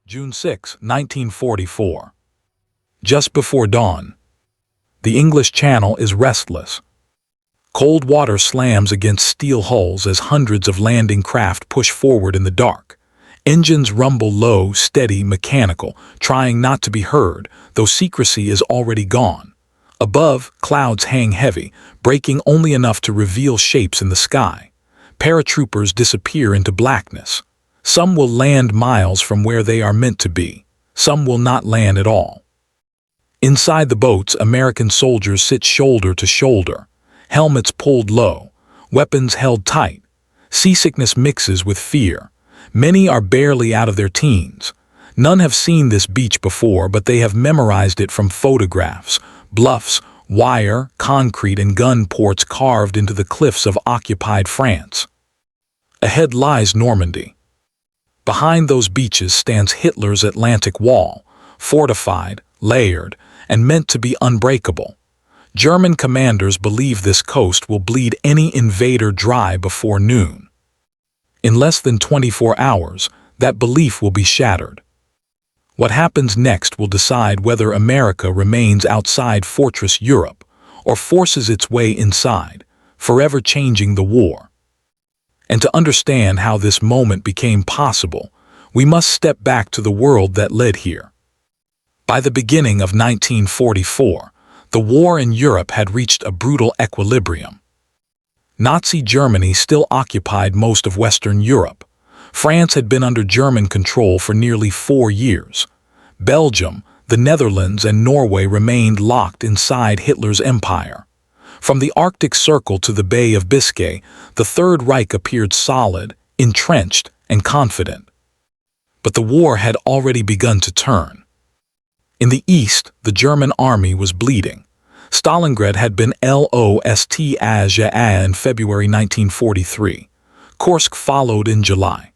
June 6, 1944. Just before dawn. The English Channel is restless. Cold water slams against steel hulls as hundreds of landing craft push forward in the dark. Engines rumble low, steady, mechanical, trying not to be heard, though secrecy is already gone. Above, clouds hang heavy, breaking only enough to reveal shapes in the sky. Paratroopers disappear into blackness. Some will land miles from where they are meant to be. Some will not land at all. Inside the boats, American soldiers sit shoulder to shoulder, helmets pulled low, weapons held tight. Seasickness mixes with fear. Many are barely out of their teens. None have seen this beach before, but they have memorized it from photographs, bluffs, wire, concrete, and gun ports carved into the cliffs of occupied France. Ahead lies Normandy. Behind those beaches stands Hitler's Atlantic Wall, fortified, layered, and meant to be unbreakable. German commanders believe this coast will bleed any invader dry before noon. In less than 24 hours, that belief will be shattered. What happens next will decide whether America remains outside Fortress Europe or forces its way inside, forever changing the war. And to understand how this moment became possible, we must step back to the world that led here. By the beginning of 1944, the war in Europe had reached a brutal equilibrium. Nazi Germany still occupied most of Western Europe. France had been under German control for nearly 4 years. Belgium, the Netherlands, and Norway remained locked inside Hitler's empire. From the Arctic Circle to the Bay of Biscay, the Third Reich appeared solid, entrenched, and confident. But the war had already begun to turn. In the east, the German army was bleeding. Stalingrad had been lost in February 1943. Kursk followed in July.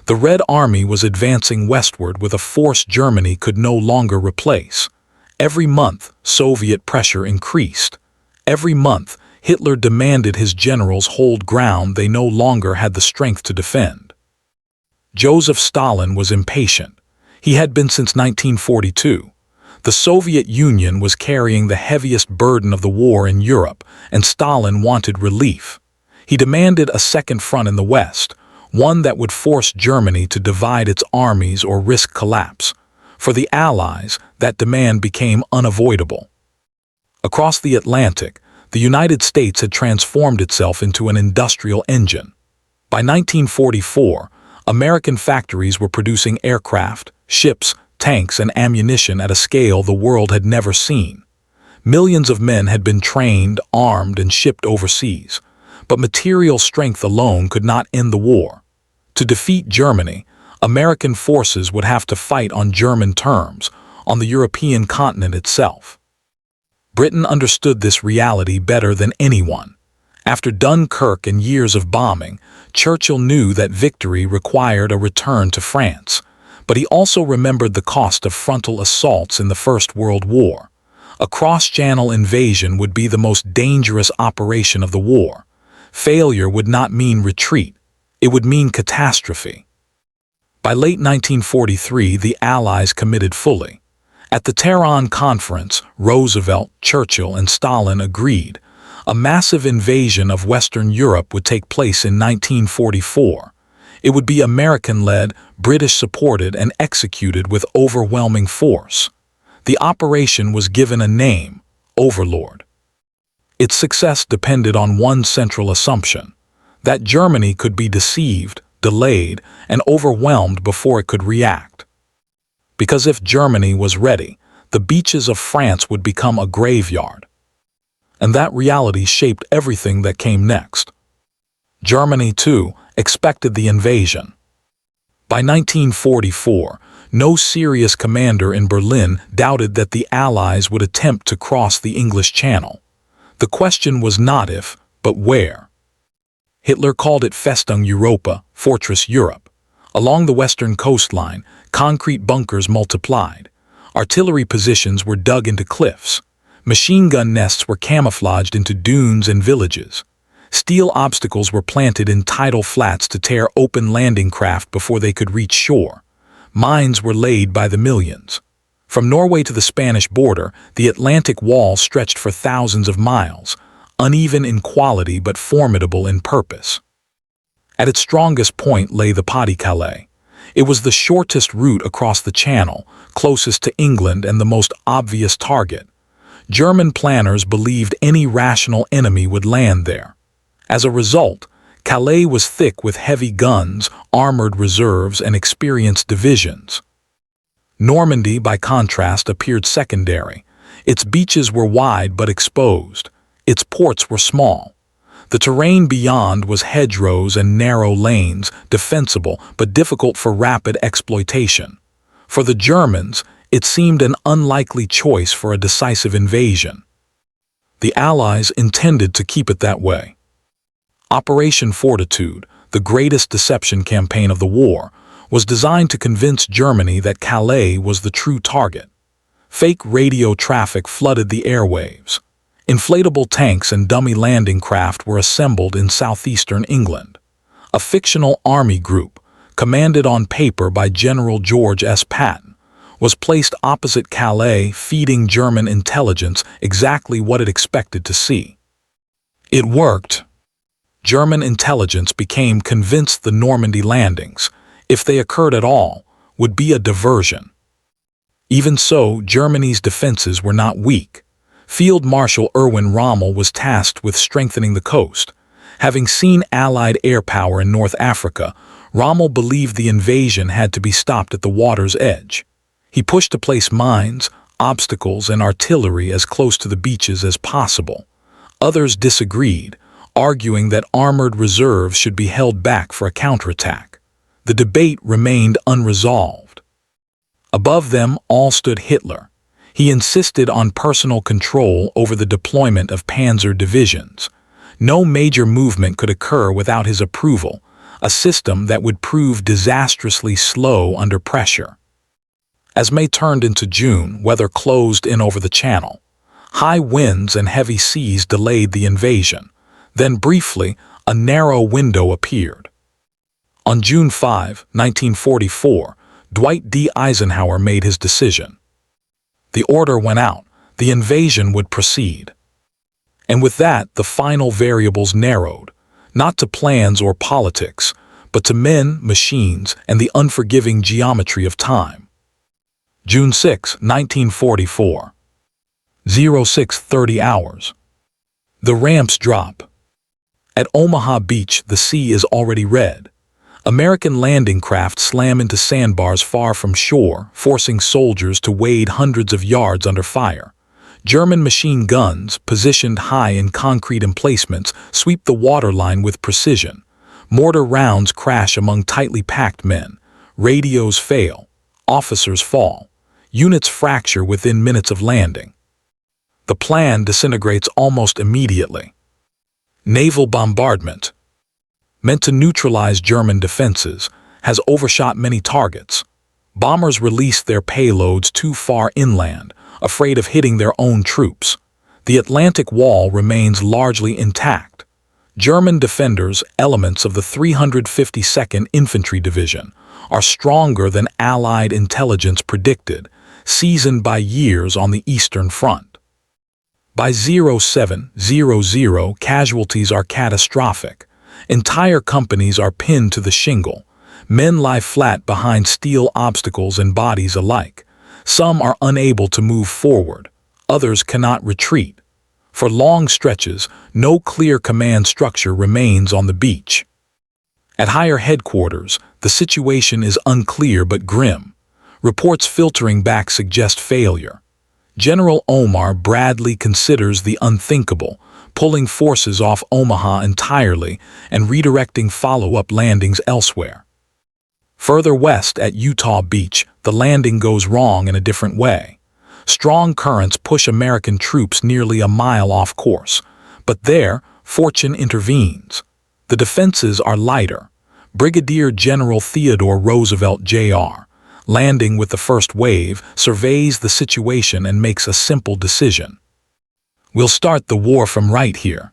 The Red Army was advancing westward with a force Germany could no longer replace. Every month, Soviet pressure increased. Every month, Hitler demanded his generals hold ground they no longer had the strength to defend. Joseph Stalin was impatient. He had been since 1942. The Soviet Union was carrying the heaviest burden of the war in Europe, and Stalin wanted relief. He demanded a second front in the West, one that would force Germany to divide its armies or risk collapse. For the Allies, that demand became unavoidable. Across the Atlantic, the United States had transformed itself into an industrial engine. By 1944, American factories were producing aircraft, ships, tanks, and ammunition at a scale the world had never seen. Millions of men had been trained, armed, and shipped overseas. But material strength alone could not end the war. To defeat Germany, American forces would have to fight on German terms, on the European continent itself. Britain understood this reality better than anyone. After Dunkirk and years of bombing, Churchill knew that victory required a return to France. But he also remembered the cost of frontal assaults in the First World War. A cross-channel invasion would be the most dangerous operation of the war. Failure would not mean retreat. It would mean catastrophe. By late 1943, the Allies committed fully. At the Tehran Conference, Roosevelt, Churchill, and Stalin agreed. A massive invasion of Western Europe would take place in 1944. It would be American-led, British-supported, and executed with overwhelming force. The operation was given a name, Overlord. Its success depended on one central assumption, that Germany could be deceived, delayed, and overwhelmed before it could react. Because if Germany was ready, the beaches of France would become a graveyard. And that reality shaped everything that came next. Germany, too, expected the invasion. By 1944, no serious commander in Berlin doubted that the Allies would attempt to cross the English Channel. The question was not if, but where. Hitler called it Festung Europa, Fortress Europe. Along the western coastline, concrete bunkers multiplied. Artillery positions were dug into cliffs. Machine gun nests were camouflaged into dunes and villages. Steel obstacles were planted in tidal flats to tear open landing craft before they could reach shore. Mines were laid by the millions. From Norway to the Spanish border, the Atlantic Wall stretched for thousands of miles, uneven in quality but formidable in purpose. At its strongest point lay the Pas-de-Calais. It was the shortest route across the Channel, closest to England and the most obvious target. German planners believed any rational enemy would land there. As a result, Calais was thick with heavy guns, armored reserves, and experienced divisions. Normandy, by contrast, appeared secondary. Its beaches were wide but exposed. Its ports were small. The terrain beyond was hedgerows and narrow lanes, defensible but difficult for rapid exploitation. For the Germans, it seemed an unlikely choice for a decisive invasion. The Allies intended to keep it that way. Operation Fortitude, the greatest deception campaign of the war, was designed to convince Germany that Calais was the true target. Fake radio traffic flooded the airwaves. Inflatable tanks and dummy landing craft were assembled in southeastern England. A fictional army group, commanded on paper by General George S. Patton, was placed opposite Calais, feeding German intelligence exactly what it expected to see. It worked. German intelligence became convinced the Normandy landings, if they occurred at all, would be a diversion. Even so, Germany's defenses were not weak. Field Marshal Erwin Rommel was tasked with strengthening the coast. Having seen Allied air power in North Africa, Rommel believed the invasion had to be stopped at the water's edge. He pushed to place mines, obstacles, and artillery as close to the beaches as possible. Others disagreed, arguing that armored reserves should be held back for a counterattack. The debate remained unresolved. Above them all stood Hitler. He insisted on personal control over the deployment of panzer divisions. No major movement could occur without his approval, a system that would prove disastrously slow under pressure. As May turned into June, weather closed in over the Channel. High winds and heavy seas delayed the invasion. Then briefly, a narrow window appeared. On June 5, 1944, Dwight D. Eisenhower made his decision. The order went out. The invasion would proceed. And with that, the final variables narrowed, not to plans or politics, but to men, machines, and the unforgiving geometry of time. June 6, 1944. 06:30 hours. The ramps drop. At Omaha Beach, the sea is already red. American landing craft slam into sandbars far from shore, forcing soldiers to wade hundreds of yards under fire. German machine guns, positioned high in concrete emplacements, sweep the waterline with precision. Mortar rounds crash among tightly packed men. Radios fail. Officers fall. Units fracture within minutes of landing. The plan disintegrates almost immediately. Naval bombardment, meant to neutralize German defenses, has overshot many targets. Bombers released their payloads too far inland, afraid of hitting their own troops. The Atlantic Wall remains largely intact. German defenders, elements of the 352nd Infantry Division, are stronger than Allied intelligence predicted, seasoned by years on the Eastern Front. By 07:00, casualties are catastrophic. Entire companies are pinned to the shingle. Men lie flat behind steel obstacles and bodies alike. Some are unable to move forward. Others cannot retreat. For long stretches, no clear command structure remains on the beach. At higher headquarters, the situation is unclear but grim. Reports filtering back suggest failure. General Omar Bradley considers the unthinkable, pulling forces off Omaha entirely and redirecting follow-up landings elsewhere. Further west at Utah Beach, the landing goes wrong in a different way. Strong currents push American troops nearly a mile off course, but there, fortune intervenes. The defenses are lighter. Brigadier General Theodore Roosevelt, Jr., landing with the first wave, surveys the situation and makes a simple decision. We'll start the war from right here.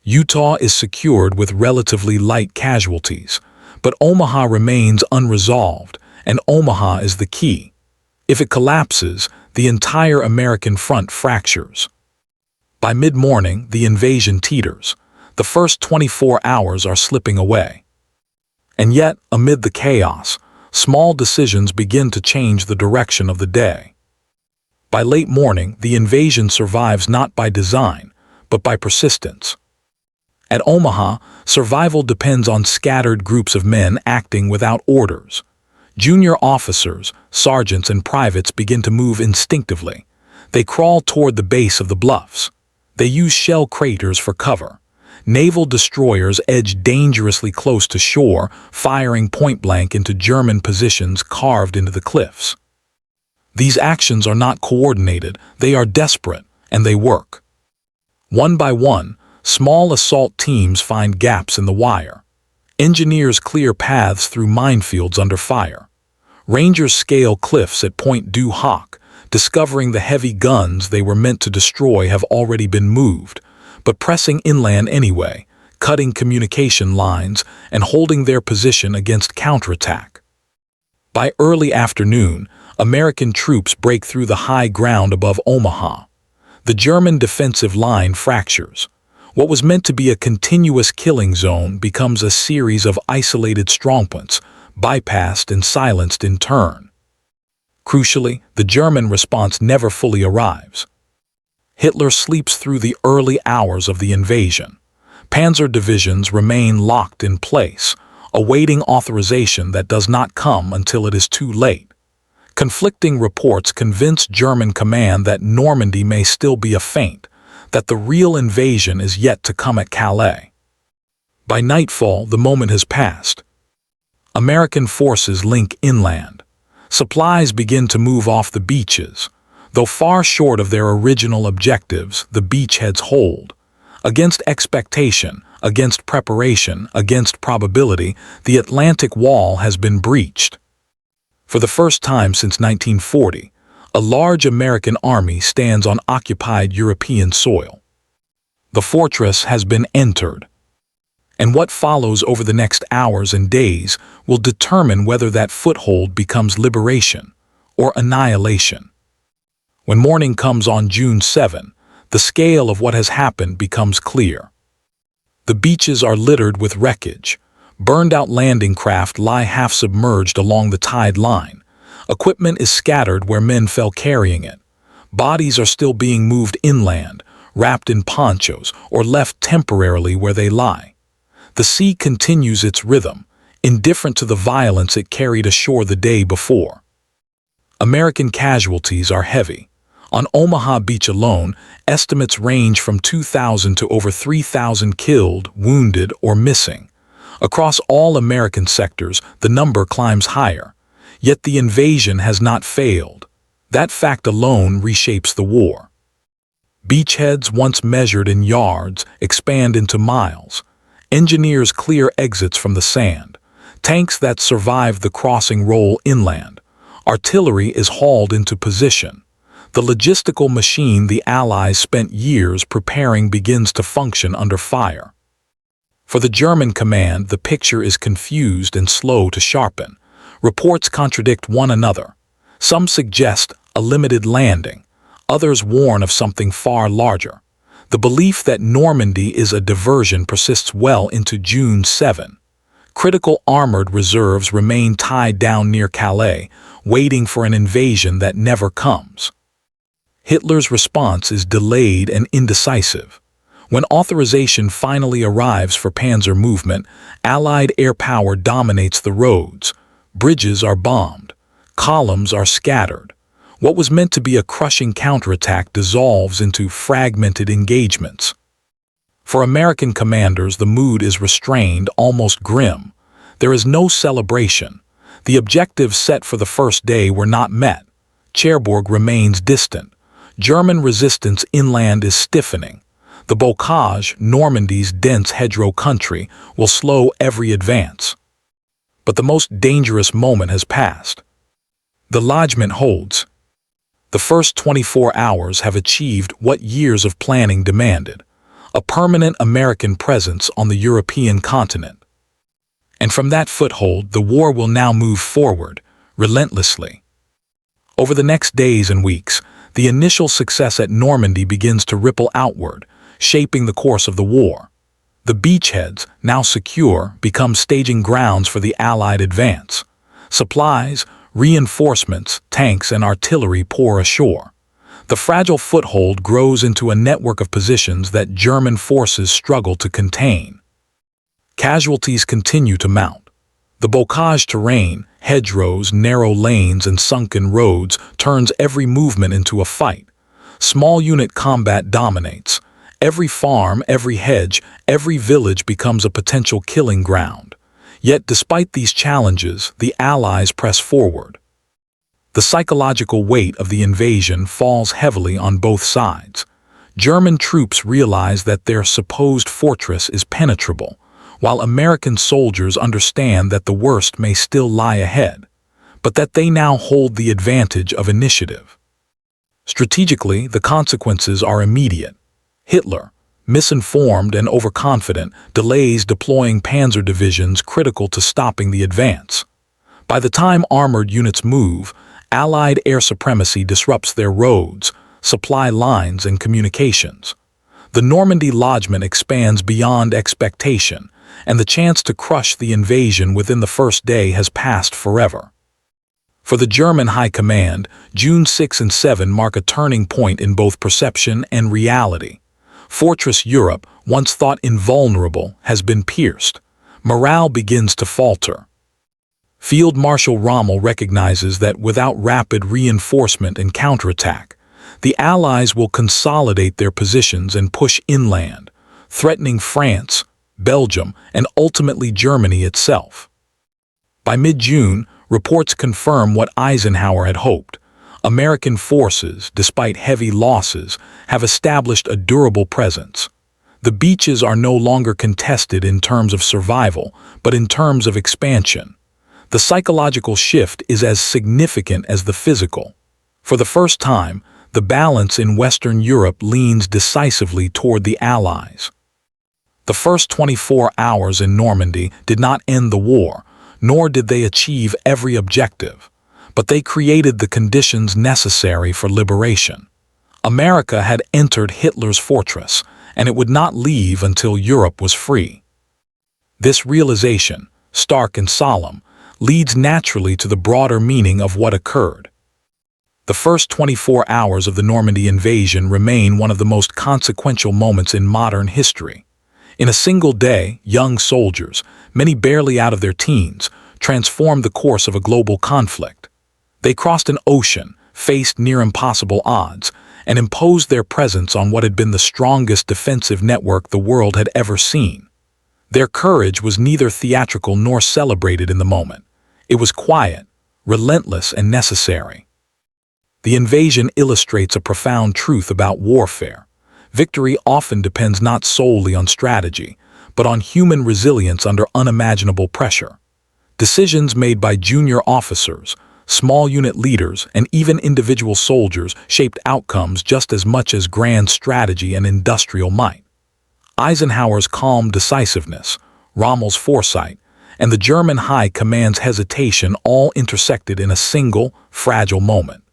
Utah is secured with relatively light casualties, but Omaha remains unresolved, and Omaha is the key. If it collapses, the entire American front fractures. By mid-morning, the invasion teeters. The first 24 hours are slipping away. And yet, amid the chaos, small decisions begin to change the direction of the day. By late morning, the invasion survives not by design, but by persistence. At Omaha, survival depends on scattered groups of men acting without orders. Junior officers, sergeants, and privates begin to move instinctively. They crawl toward the base of the bluffs. They use shell craters for cover. Naval destroyers edge dangerously close to shore, firing point-blank into German positions carved into the cliffs. These actions are not coordinated, they are desperate, and they work. One by one, small assault teams find gaps in the wire. Engineers clear paths through minefields under fire. Rangers scale cliffs at Point du Hoc, discovering the heavy guns they were meant to destroy have already been moved, but pressing inland anyway, cutting communication lines and holding their position against counterattack. By early afternoon, American troops break through the high ground above Omaha. The German defensive line fractures. What was meant to be a continuous killing zone becomes a series of isolated strongpoints, bypassed and silenced in turn. Crucially, the German response never fully arrives. Hitler sleeps through the early hours of the invasion. Panzer divisions remain locked in place, awaiting authorization that does not come until it is too late. Conflicting reports convince German command that Normandy may still be a feint, that the real invasion is yet to come at Calais. By nightfall, the moment has passed. American forces link inland. Supplies begin to move off the beaches. Though far short of their original objectives, the beachheads hold. Against expectation, against preparation, against probability, the Atlantic Wall has been breached. For the first time since 1940, a large American army stands on occupied European soil. The fortress has been entered. And what follows over the next hours and days will determine whether that foothold becomes liberation or annihilation. When morning comes on June 7, the scale of what has happened becomes clear. The beaches are littered with wreckage. Burned-out landing craft lie half-submerged along the tide line. Equipment is scattered where men fell carrying it. Bodies are still being moved inland, wrapped in ponchos, or left temporarily where they lie. The sea continues its rhythm, indifferent to the violence it carried ashore the day before. American casualties are heavy. On Omaha Beach alone, estimates range from 2,000 to over 3,000 killed, wounded, or missing. Across all American sectors, the number climbs higher. Yet the invasion has not failed. That fact alone reshapes the war. Beachheads once measured in yards expand into miles. Engineers clear exits from the sand. Tanks that survive the crossing roll inland. Artillery is hauled into position. The logistical machine the Allies spent years preparing begins to function under fire. For the German command, the picture is confused and slow to sharpen. Reports contradict one another. Some suggest a limited landing. Others warn of something far larger. The belief that Normandy is a diversion persists well into June 7. Critical armored reserves remain tied down near Calais, waiting for an invasion that never comes. Hitler's response is delayed and indecisive. When authorization finally arrives for panzer movement, Allied air power dominates the roads. Bridges are bombed. Columns are scattered. What was meant to be a crushing counterattack dissolves into fragmented engagements. For American commanders, the mood is restrained, almost grim. There is no celebration. The objectives set for the first day were not met. Cherbourg remains distant. German resistance inland is stiffening. The bocage, Normandy's dense hedgerow country, will slow every advance. But the most dangerous moment has passed. The lodgment holds. The first 24 hours have achieved what years of planning demanded: a permanent American presence on the European continent. And from that foothold, the war will now move forward, relentlessly. Over the next days and weeks, the initial success at Normandy begins to ripple outward, shaping the course of the war. The beachheads, now secure, become staging grounds for the Allied advance. Supplies, reinforcements, tanks, and artillery pour ashore. The fragile foothold grows into a network of positions that German forces struggle to contain. Casualties continue to mount. The bocage terrain, hedgerows, narrow lanes, and sunken roads turns every movement into a fight. Small unit combat dominates. Every farm, every hedge, every village becomes a potential killing ground. Yet despite these challenges, the Allies press forward. The psychological weight of the invasion falls heavily on both sides. German troops realize that their supposed fortress is penetrable, while American soldiers understand that the worst may still lie ahead, but that they now hold the advantage of initiative. Strategically, the consequences are immediate. Hitler, misinformed and overconfident, delays deploying panzer divisions critical to stopping the advance. By the time armored units move, Allied air supremacy disrupts their roads, supply lines, and communications. The Normandy lodgment expands beyond expectation, and the chance to crush the invasion within the first day has passed forever. For the German High Command, June 6 and 7 mark a turning point in both perception and reality. Fortress Europe, once thought invulnerable, has been pierced. Morale begins to falter. Field Marshal Rommel recognizes that without rapid reinforcement and counterattack, the Allies will consolidate their positions and push inland, threatening France, Belgium, and ultimately Germany itself. By mid-June, reports confirm what Eisenhower had hoped. American forces, despite heavy losses, have established a durable presence. The beaches are no longer contested in terms of survival, but in terms of expansion. The psychological shift is as significant as the physical. For the first time, the balance in Western Europe leans decisively toward the Allies. The first 24 hours in Normandy did not end the war, nor did they achieve every objective, but they created the conditions necessary for liberation. America had entered Hitler's fortress, and it would not leave until Europe was free. This realization, stark and solemn, leads naturally to the broader meaning of what occurred. The first 24 hours of the Normandy invasion remain one of the most consequential moments in modern history. In a single day, young soldiers, many barely out of their teens, transformed the course of a global conflict. They crossed an ocean, faced near impossible odds, and imposed their presence on what had been the strongest defensive network the world had ever seen. Their courage was neither theatrical nor celebrated in the moment. It was quiet, relentless, and necessary. The invasion illustrates a profound truth about warfare. Victory often depends not solely on strategy, but on human resilience under unimaginable pressure. Decisions made by junior officers, small unit leaders, and even individual soldiers shaped outcomes just as much as grand strategy and industrial might. Eisenhower's calm decisiveness, Rommel's foresight, and the German High Command's hesitation all intersected in a single, fragile moment.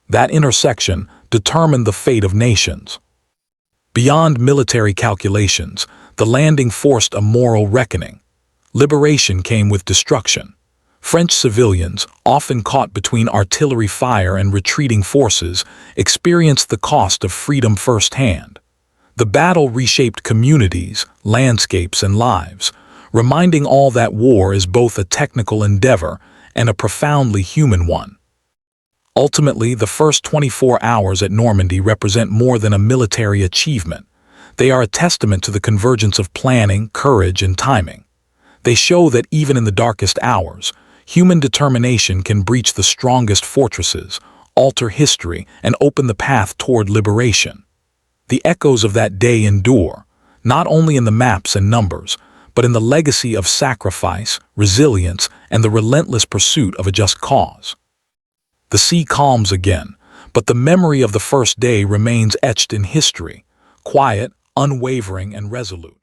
That intersection determined the fate of nations. Beyond military calculations, the landing forced a moral reckoning. Liberation came with destruction. French civilians, often caught between artillery fire and retreating forces, experienced the cost of freedom firsthand. The battle reshaped communities, landscapes, and lives, reminding all that war is both a technical endeavor and a profoundly human one. Ultimately, the first 24 hours at Normandy represent more than a military achievement. They are a testament to the convergence of planning, courage, and timing. They show that even in the darkest hours, human determination can breach the strongest fortresses, alter history, and open the path toward liberation. The echoes of that day endure, not only in the maps and numbers, but in the legacy of sacrifice, resilience, and the relentless pursuit of a just cause. The sea calms again, but the memory of the first day remains etched in history, quiet, unwavering, and resolute.